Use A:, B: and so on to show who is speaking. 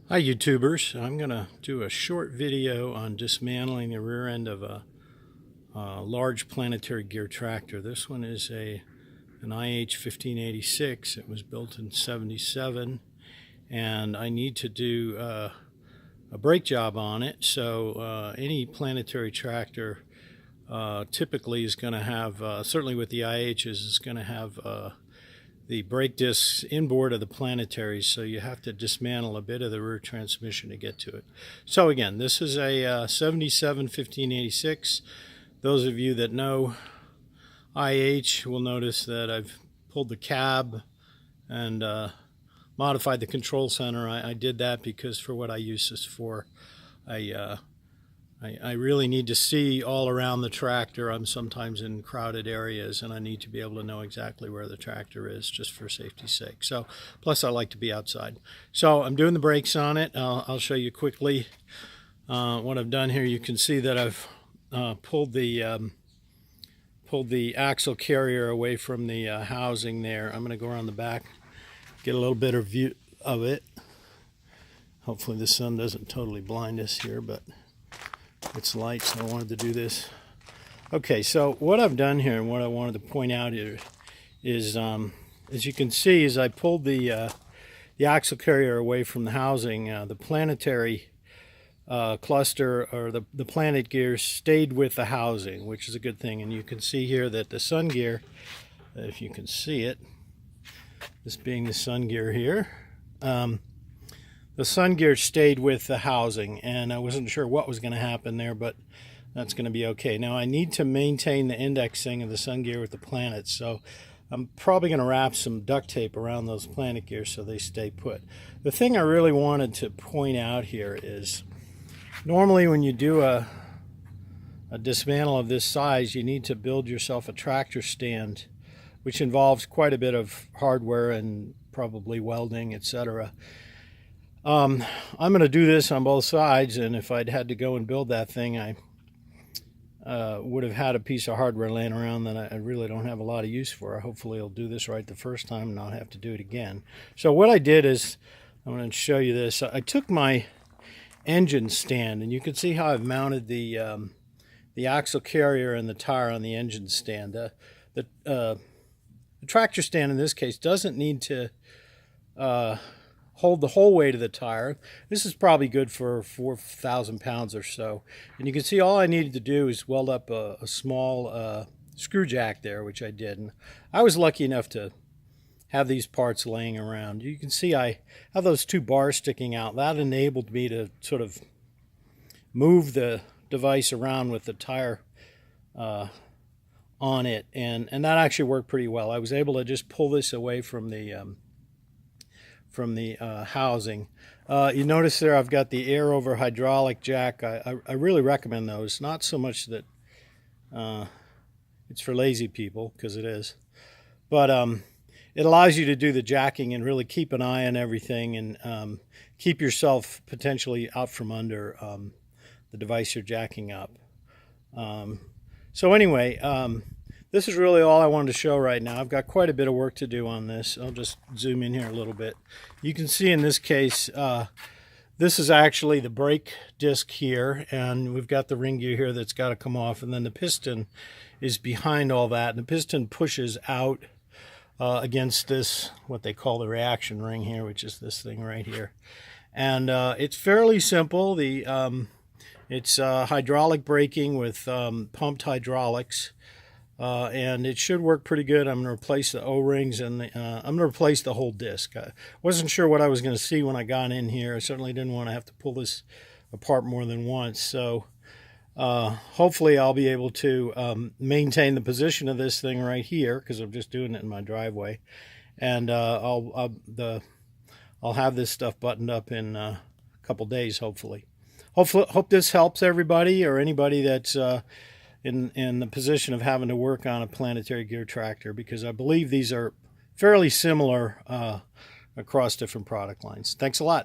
A: Hi YouTubers, I'm going to do a short video on dismantling the rear end of a large planetary gear tractor. This one is an IH 1586. It was built in '77 and I need to do a brake job on it. So any planetary tractor typically is going to have, certainly with the IHs, is going to have the brake discs inboard of the planetaries, so you have to dismantle a bit of the rear transmission to get to it. So again, this is a 77 1586. Those of you that know IH will notice that I've pulled the cab and modified the control center. I did that because for what I use this for, I really need to see all around the tractor. I'm sometimes in crowded areas and I need to be able to know exactly where the tractor is just for safety's sake. So, plus I like to be outside. So I'm doing the brakes on it. I'll show you quickly what I've done here. You can see that I've pulled the axle carrier away from the housing there. I'm going to go around the back, get a little better view of it. Hopefully the sun doesn't totally blind us here, but it's light, so I wanted to do this. Okay, so what I've done here and what I wanted to point out here is, as you can see, as I pulled the axle carrier away from the housing, the planetary cluster, or the planet gear, stayed with the housing, which is a good thing. And you can see here that the sun gear, if you can see it, this being the sun gear here, the sun gear stayed with the housing, and I wasn't sure what was going to happen there, but that's going to be okay. Now I need to maintain the indexing of the sun gear with the planets, so I'm probably going to wrap some duct tape around those planet gears so they stay put. The thing I really wanted to point out here is, normally when you do a dismantle of this size, you need to build yourself a tractor stand, which involves quite a bit of hardware and probably welding, etc. I'm going to do this on both sides, and if I'd had to go and build that thing, I would have had a piece of hardware laying around that I really don't have a lot of use for. Hopefully I'll do this right the first time and not have to do it again. So what I did is, I'm going to show you this. I took my engine stand, and you can see how I've mounted the axle carrier and the tire on the engine stand. The tractor stand in this case doesn't need to hold the whole weight of the tire. This is probably good for 4,000 pounds or so. And you can see all I needed to do is weld up a small screw jack there, which I did. And I was lucky enough to have these parts laying around. You can see I have those two bars sticking out. That enabled me to sort of move the device around with the tire on it. And that actually worked pretty well. I was able to just pull this away from the housing. You notice there I've got the air over hydraulic jack. I really recommend those. Not so much that it's for lazy people, because it is, but it allows you to do the jacking and really keep an eye on everything, and keep yourself potentially out from under the device you're jacking up. So anyway, this is really all I wanted to show right now. I've got quite a bit of work to do on this. I'll just zoom in here a little bit. You can see in this case, this is actually the brake disc here, and we've got the ring gear here that's got to come off, and then the piston is behind all that, and the piston pushes out against this, what they call the reaction ring here, which is this thing right here. And it's fairly simple. It's hydraulic braking with pumped hydraulics. And it should work pretty good. I'm going to replace the O-rings, and I'm going to replace the whole disc. I wasn't sure what I was going to see when I got in here. I certainly didn't want to have to pull this apart more than once. So hopefully I'll be able to maintain the position of this thing right here, because I'm just doing it in my driveway. And I'll have this stuff buttoned up in a couple days, hopefully. Hope this helps everybody, or anybody that's in the position of having to work on a planetary gear tractor, because I believe these are fairly similar across different product lines. Thanks a lot.